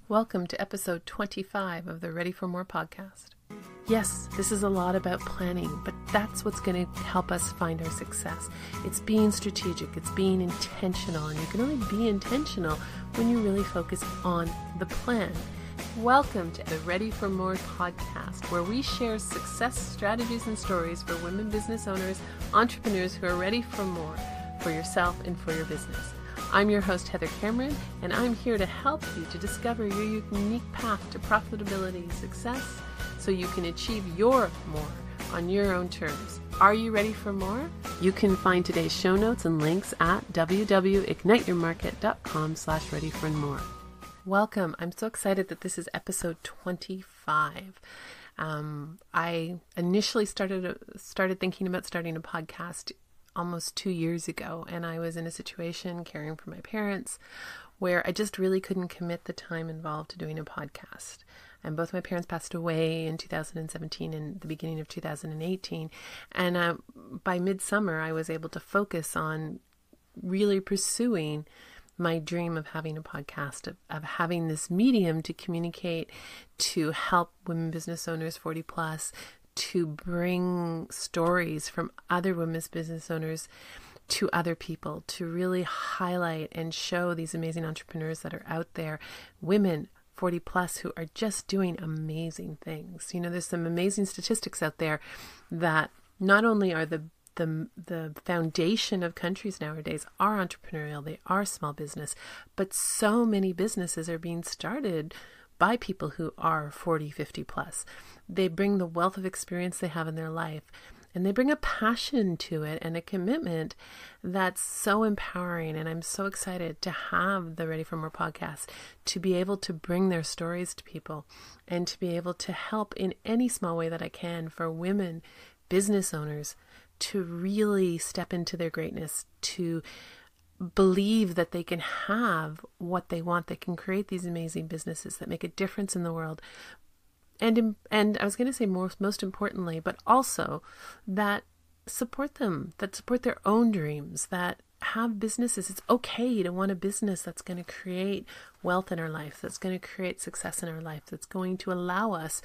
Welcome to episode 25 of the Ready for More podcast. Yes, this is a lot about planning, but that's what's going to help us find our success. It's being strategic, it's being intentional, and you can only be intentional when you really focus on the plan. Welcome to the Ready for More podcast, where we share success strategies and stories for women business owners, entrepreneurs who are ready for more for yourself and for your business. I'm your host, Heather Cameron, and I'm here to help you to discover your unique path to profitability and success so you can achieve your more on your own terms. Are you ready for more? You can find today's show notes and links at www.igniteyourmarket.com/readyformore. Welcome. I'm so excited that this is episode 25. I initially started thinking about starting a podcast almost 2 years ago, and I was in a situation caring for my parents where I just really couldn't commit the time involved to doing a podcast. And both my parents passed away in 2017 and the beginning of 2018. And by midsummer, I was able to focus on really pursuing my dream of having a podcast, of having this medium to communicate, to help women business owners 40 plus, to bring stories from other women's business owners to other people, to really highlight and show these amazing entrepreneurs that are out there, women 40 plus who are just doing amazing things. You know, there's some amazing statistics out there that not only are the foundation of countries nowadays are entrepreneurial, they are small business, but so many businesses are being started by people who are 40, 50 plus. They bring the wealth of experience they have in their life, and they bring a passion to it and a commitment that's so empowering. And I'm so excited to have the Ready for More podcast, to be able to bring their stories to people and to be able to help in any small way that I can for women business owners to really step into their greatness, to believe that they can have what they want. They can create these amazing businesses that make a difference in the world. And I was going to say most importantly, but also that support them, that support their own dreams, that have businesses. It's okay to want a business that's going to create wealth in our life, that's going to create success in our life, that's going to allow us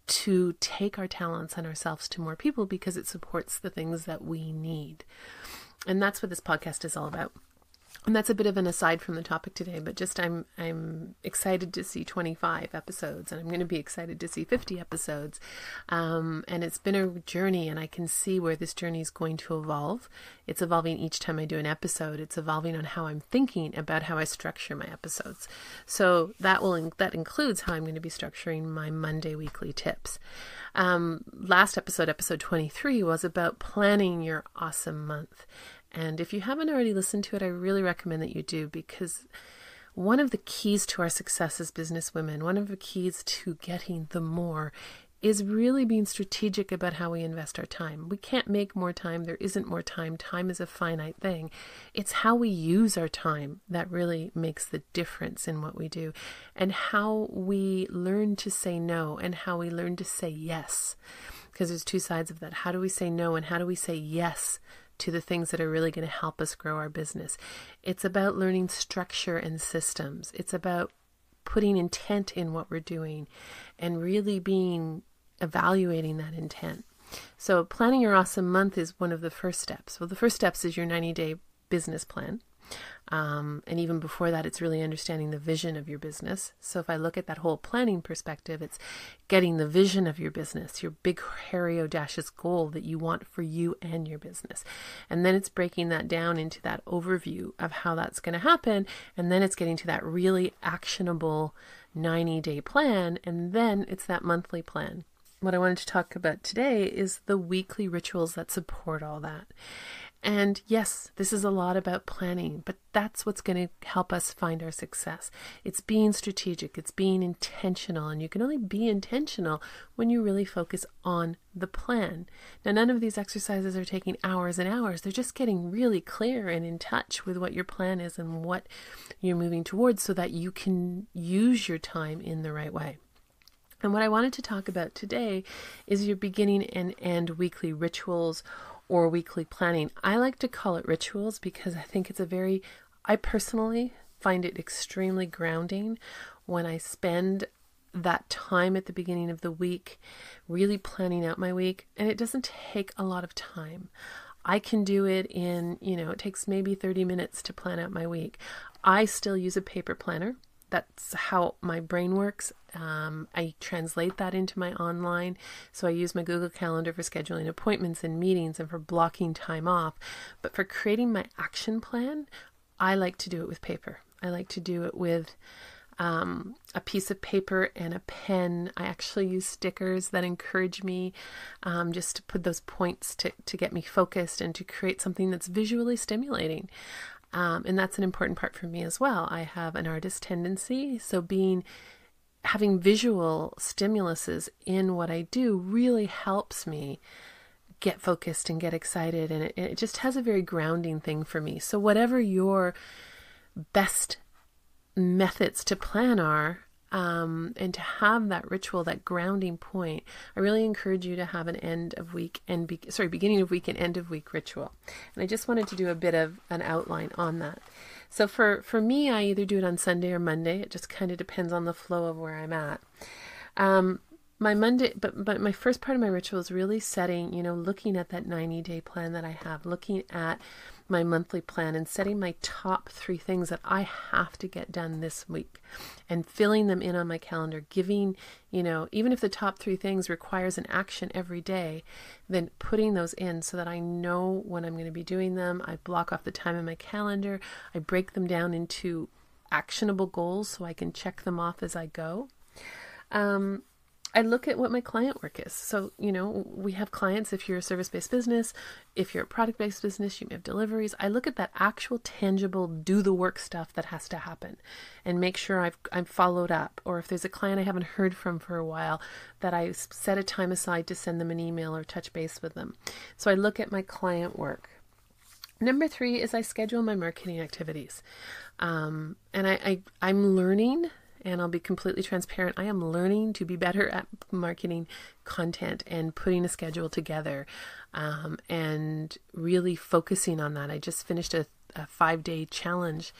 to take our talents and ourselves to more people because it supports the things that we need. And that's what this podcast is all about. And that's a bit of an aside from the topic today, but just I'm excited to see 25 episodes, and I'm going to be excited to see 50 episodes. And it's been a journey, and I can see where this journey is going to evolve. It's evolving each time I do an episode. It's evolving on how I'm thinking about how I structure my episodes. So that includes how I'm going to be structuring my Monday weekly tips. Last episode 23, was about planning your awesome month. And if you haven't already listened to it, I really recommend that you do, because one of the keys to our success as business women, one of the keys to getting the more, is really being strategic about how we invest our time. We can't make more time. There isn't more time. Time is a finite thing. It's how we use our time that really makes the difference in what we do, and how we learn to say no and how we learn to say yes, because there's two sides of that. How do we say no and how do we say yes to the things that are really going to help us grow our business? It's about learning structure and systems. It's about putting intent in what we're doing and really evaluating that intent. So planning your awesome month is one of the first steps. Well, the first steps is your 90-day business plan. And even before that, it's really understanding the vision of your business. So if I look at that whole planning perspective, it's getting the vision of your business, your big, hairy, audacious goal that you want for you and your business. And then it's breaking that down into that overview of how that's going to happen. And then it's getting to that really actionable 90-day plan. And then it's that monthly plan. What I wanted to talk about today is the weekly rituals that support all that. And yes, this is a lot about planning, but that's what's going to help us find our success. It's being strategic, it's being intentional, and you can only be intentional when you really focus on the plan. Now, none of these exercises are taking hours and hours. They're just getting really clear and in touch with what your plan is and what you're moving towards so that you can use your time in the right way. And what I wanted to talk about today is your beginning and end weekly rituals or weekly planning. I like to call it rituals because I think it's I personally find it extremely grounding when I spend that time at the beginning of the week, really planning out my week. And it doesn't take a lot of time. I can do it in, it takes maybe 30 minutes to plan out my week. I still use a paper planner. That's how my brain works. I translate that into my online. So I use my Google Calendar for scheduling appointments and meetings and for blocking time off. But for creating my action plan, I like to do it with paper. I like to do it with a piece of paper and a pen. I actually use stickers that encourage me just to put those points to get me focused and to create something that's visually stimulating. And that's an important part for me as well. I have an artist tendency, so having visual stimuluses in what I do really helps me get focused and get excited, and it just has a very grounding thing for me. So whatever your best methods to plan are, and to have that ritual, that grounding point, I really encourage you to have an beginning of week and end of week ritual. And I just wanted to do a bit of an outline on that. So for me, I either do it on Sunday or Monday. It just kind of depends on the flow of where I'm at. My Monday, but my first part of my ritual is really setting, looking at that 90-day plan that I have, looking at my monthly plan and setting my top 3 things that I have to get done this week and filling them in on my calendar, giving, even if the top 3 things requires an action every day, then putting those in so that I know when I'm going to be doing them. I block off the time in my calendar. I break them down into actionable goals so I can check them off as I go. I look at what my client work is. So, we have clients. If you're a service-based business, if you're a product-based business, you may have deliveries. I look at that actual tangible do the work stuff that has to happen and make sure I've followed up. Or if there's a client I haven't heard from for a while, that I set a time aside to send them an email or touch base with them. So I look at my client work. Number 3 is I schedule my marketing activities. And I'm learning. And I'll be completely transparent. I am learning to be better at marketing content and putting a schedule together, and really focusing on that. I just finished a 5-day challenge,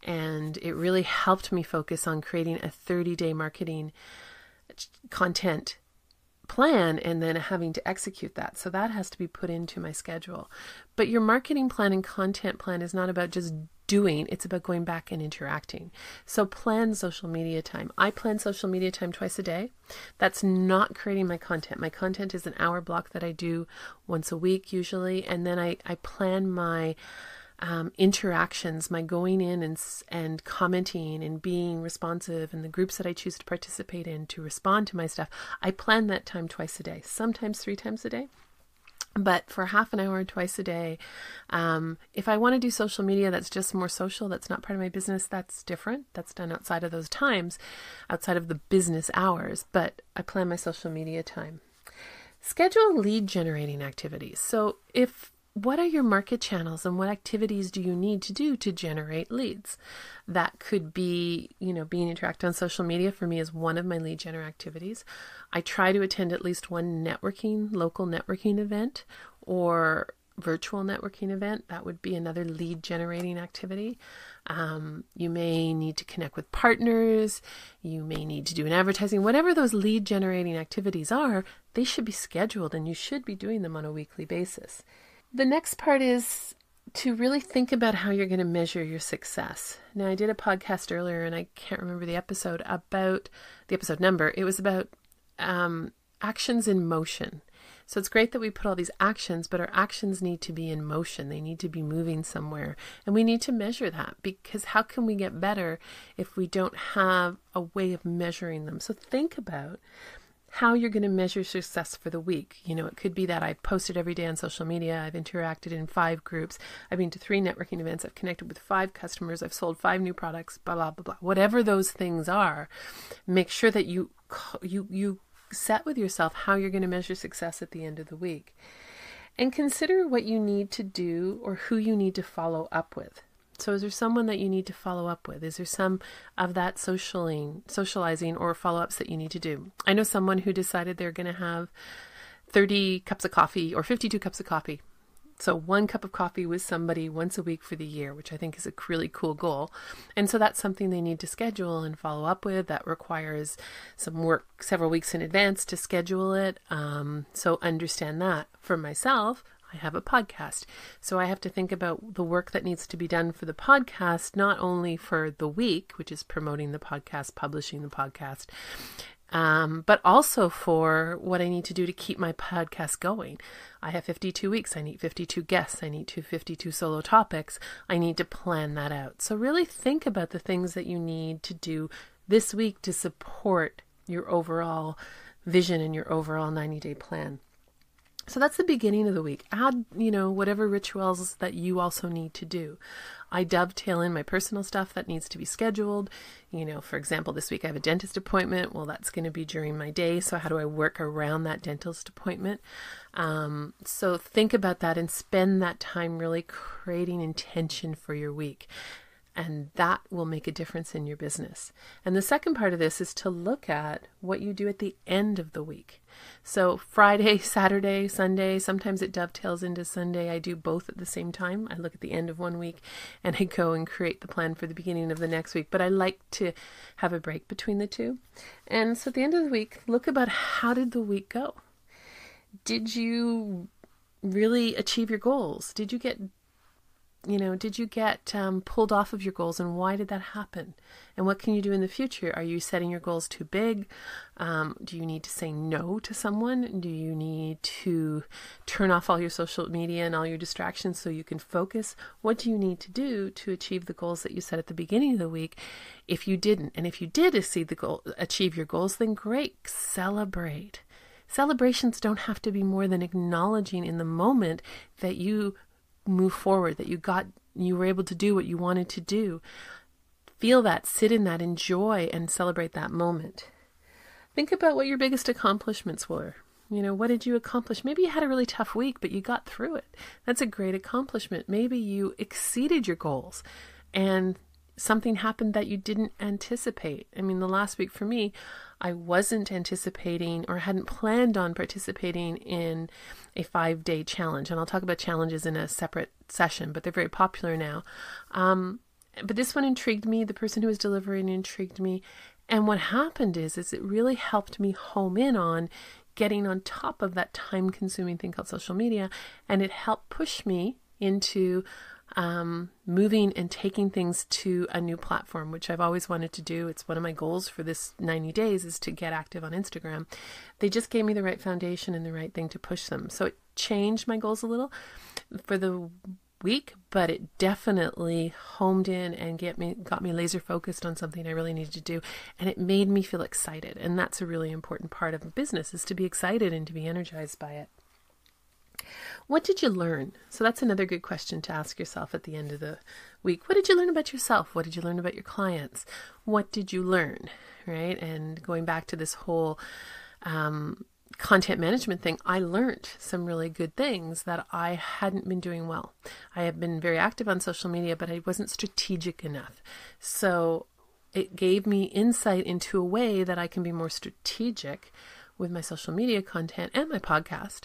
and it really helped me focus on creating a 30-day marketing content plan and then having to execute that. So that has to be put into my schedule. But your marketing plan and content plan is not about just doing, it's about going back and interacting. So plan social media time. I plan social media time twice a day. That's not creating my content. My content is an hour block that I do once a week usually. And then I plan my interactions, my going in and commenting and being responsive, and the groups that I choose to participate in to respond to my stuff. I plan that time twice a day, sometimes 3 times a day. But for half an hour, twice a day, if I want to do social media that's just more social, that's not part of my business, that's different. That's done outside of those times, outside of the business hours. But I plan my social media time. Schedule lead generating activities. So what are your market channels and what activities do you need to do to generate leads? That could be, being interactive on social media for me is one of my lead generating activities. I try to attend at least one local networking event or virtual networking event. That would be another lead generating activity. You may need to connect with partners. You may need to do an advertising. Whatever those lead generating activities are, they should be scheduled and you should be doing them on a weekly basis. The next part is to really think about how you're going to measure your success. Now, I did a podcast earlier, and I can't remember the episode number. It was about actions in motion. So it's great that we put all these actions, but our actions need to be in motion. They need to be moving somewhere. And we need to measure that, because how can we get better if we don't have a way of measuring them? So think about how you're going to measure success for the week. It could be that I posted every day on social media. I've interacted in 5 groups. I've been to 3 networking events. I've connected with 5 customers. I've sold 5 new products, blah, blah, blah, blah. Whatever those things are, make sure that you set with yourself how you're going to measure success at the end of the week. And consider what you need to do or who you need to follow up with. So is there someone that you need to follow up with? Is there some of that socializing or follow-ups that you need to do? I know someone who decided they're going to have 30 cups of coffee or 52 cups of coffee So 1 cup of coffee with somebody once a week for the year, which I think is a really cool goal. And so that's something they need to schedule and follow up with. That requires some work several weeks in advance to schedule it. So understand that. For myself, I have a podcast. So I have to think about the work that needs to be done for the podcast, not only for the week, which is promoting the podcast, publishing the podcast, but also for what I need to do to keep my podcast going. I have 52 weeks. I need 52 guests. I need 52 solo topics. I need to plan that out. So really think about the things that you need to do this week to support your overall vision and your overall 90-day plan. So that's the beginning of the week. Add, whatever rituals that you also need to do. I dovetail in my personal stuff that needs to be scheduled. For example, this week I have a dentist appointment. Well, that's going to be during my day. So how do I work around that dentist appointment? So think about that and spend that time really creating intention for your week. And that will make a difference in your business. And the second part of this is to look at what you do at the end of the week. So Friday, Saturday, Sunday, sometimes it dovetails into Sunday. I do both at the same time. I look at the end of one week and I go and create the plan for the beginning of the next week. But I like to have a break between the two. And so at the end of the week, look about how did the week go? Did you really achieve your goals? Did you get pulled off of your goals, and why did that happen? And what can you do in the future? Are you setting your goals too big? Do you need to say no to someone? Do you need to turn off all your social media and all your distractions so you can focus? What do you need to do to achieve the goals that you set at the beginning of the week if you didn't? And if you did achieve your goals, then great, celebrate. Celebrations don't have to be more than acknowledging in the moment that you move forward, that you were able to do what you wanted to do. Feel that, sit in that, enjoy and celebrate that moment. Think about what your biggest accomplishments were. What did you accomplish? Maybe you had a really tough week, but you got through it. That's a great accomplishment. Maybe you exceeded your goals and something happened that you didn't anticipate. The last week for me, I wasn't anticipating or hadn't planned on participating in a 5-day challenge. And I'll talk about challenges in a separate session, but they're very popular now. But this one intrigued me. The person who was delivering intrigued me. And what happened is it really helped me home in on getting on top of that time-consuming thing called social media. And it helped push me into moving and taking things to a new platform, which I've always wanted to do. It's one of my goals for this 90 days is to get active on Instagram. They just gave me the right foundation and the right thing to push them. So it changed my goals a little for the week, but it definitely homed in and got me laser focused on something I really needed to do. And it made me feel excited. And that's a really important part of a business, is to be excited and to be energized by it. What did you learn? So that's another good question to ask yourself at the end of the week. What did you learn about yourself? What did you learn about your clients? What did you learn, right? And going back to this whole content management thing, I learned some really good things that I hadn't been doing well. I have been very active on social media, but I wasn't strategic enough. So it gave me insight into a way that I can be more strategic with my social media content and my podcast,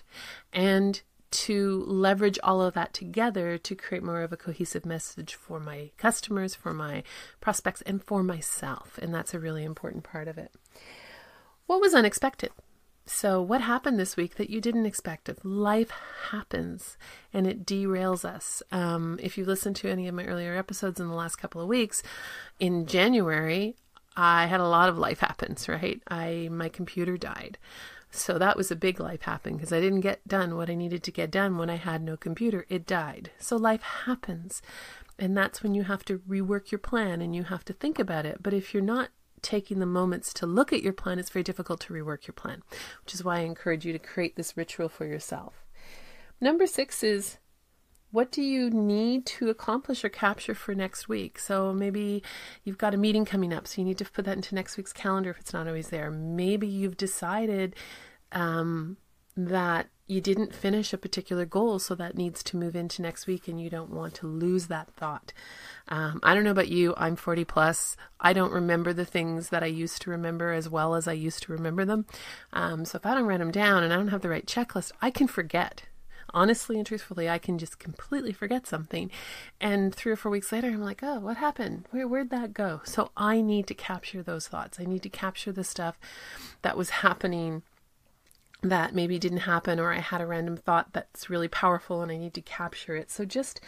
and to leverage all of that together to create more of a cohesive message for my customers, for my prospects, and for myself. And that's a really important part of it. What was unexpected? So what happened this week that you didn't expect? Life happens and it derails us. If you listened to any of my earlier episodes in the last couple of weeks, in January, I had a lot of life happens, right? My computer died. So that was a big life happen because I didn't get done what I needed to get done when I had no computer. It died. So life happens. And that's when you have to rework your plan and you have to think about it. But if you're not taking the moments to look at your plan, it's very difficult to rework your plan, which is why I encourage you to create this ritual for yourself. Number 6 is, what do you need to accomplish or capture for next week? So maybe you've got a meeting coming up, so you need to put that into next week's calendar if it's not always there. Maybe you've decided that you didn't finish a particular goal, so that needs to move into next week and you don't want to lose that thought. I don't know about you, I'm 40 plus. I don't remember the things that I used to remember as well as I used to remember them. So if I don't write them down and I don't have the right checklist, I can forget. honestly and truthfully, I can just completely forget something. And 3 or 4 weeks later, I'm like, oh, what happened? Where'd that go? So I need to capture those thoughts. I need to capture the stuff that was happening that maybe didn't happen, or I had a random thought that's really powerful and I need to capture it. So just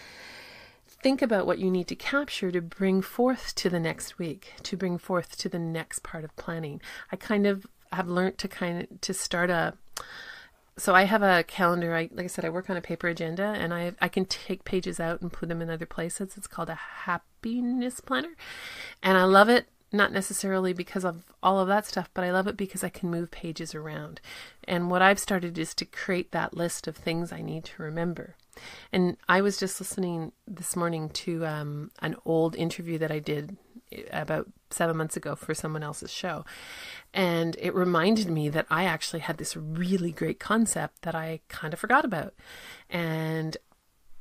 think about what you need to capture to bring forth to the next week, to bring forth to the next part of planning. I kind of have learned to start so I have a calendar. Like I said, I work on a paper agenda, and I can take pages out and put them in other places. It's called a happiness planner, and I love it. Not necessarily because of all of that stuff, but I love it because I can move pages around. And what I've started is to create that list of things I need to remember. And I was just listening this morning to an old interview that I did about 7 months ago for someone else's show. And it reminded me that I actually had this really great concept that I kind of forgot about. And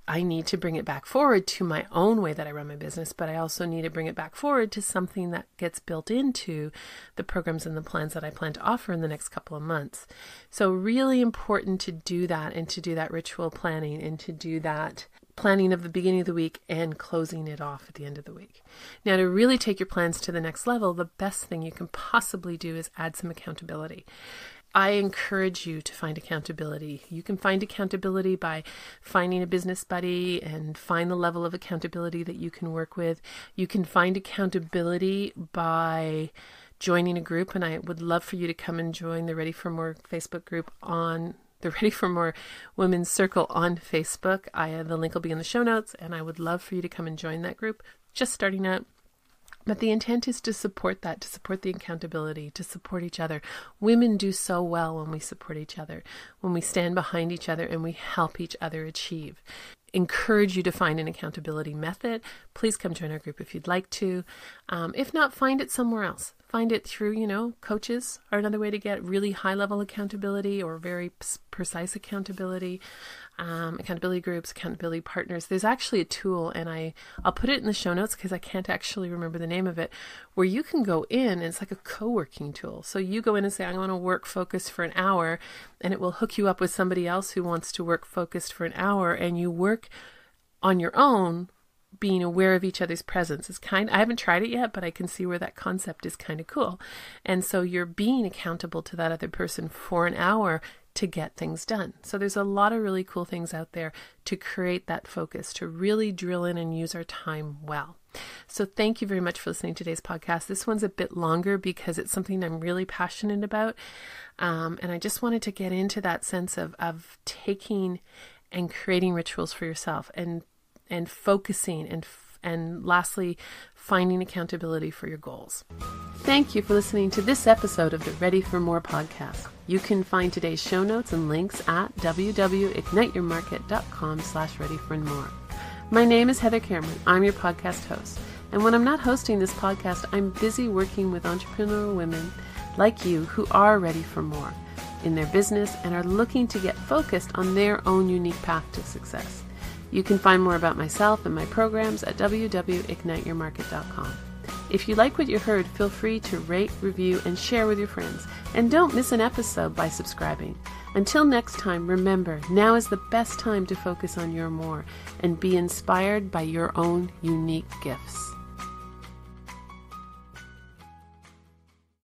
I need to bring it back forward to my own way that I run my business, but I also need to bring it back forward to something that gets built into the programs and the plans that I plan to offer in the next couple of months. So really important to do that, and to do that ritual planning, and to do that planning of the beginning of the week and closing it off at the end of the week. Now, to really take your plans to the next level, the best thing you can possibly do is add some accountability. I encourage you to find accountability. You can find accountability by finding a business buddy and find the level of accountability that you can work with. You can find accountability by joining a group, and I would love for you to come and join the Ready for More Facebook group on the Ready for More Women's Circle on Facebook. The link will be in the show notes, and I would love for you to come and join that group. Just starting out. But the intent is to support that, to support the accountability, to support each other. Women do so well when we support each other, when we stand behind each other and we help each other achieve. Encourage you to find an accountability method. Please come join our group if you'd like to. If not, find it somewhere else. Find it through, coaches are another way to get really high level accountability, or very precise accountability. Accountability groups, accountability partners. There's actually a tool, and I'll put it in the show notes because I can't actually remember the name of it, where you can go in, and it's like a co-working tool. So you go in and say, I want to work focused for an hour, and it will hook you up with somebody else who wants to work focused for an hour, and you work on your own, being aware of each other's presence. I haven't tried it yet, but I can see where that concept is kind of cool. And so you're being accountable to that other person for an hour to get things done. So there's a lot of really cool things out there to create that focus, to really drill in and use our time well. So thank you very much for listening to today's podcast. This one's a bit longer because it's something I'm really passionate about. And I just wanted to get into that sense of taking and creating rituals for yourself, and focusing, and lastly, finding accountability for your goals. Thank you for listening to this episode of the Ready for More podcast. You can find today's show notes and links at www.igniteyourmarket.com/readyformore. My name is Heather Cameron. I'm your podcast host. And when I'm not hosting this podcast, I'm busy working with entrepreneurial women like you who are ready for more in their business and are looking to get focused on their own unique path to success. You can find more about myself and my programs at www.igniteyourmarket.com. If you like what you heard, feel free to rate, review, and share with your friends. And don't miss an episode by subscribing. Until next time, remember, now is the best time to focus on your more and be inspired by your own unique gifts.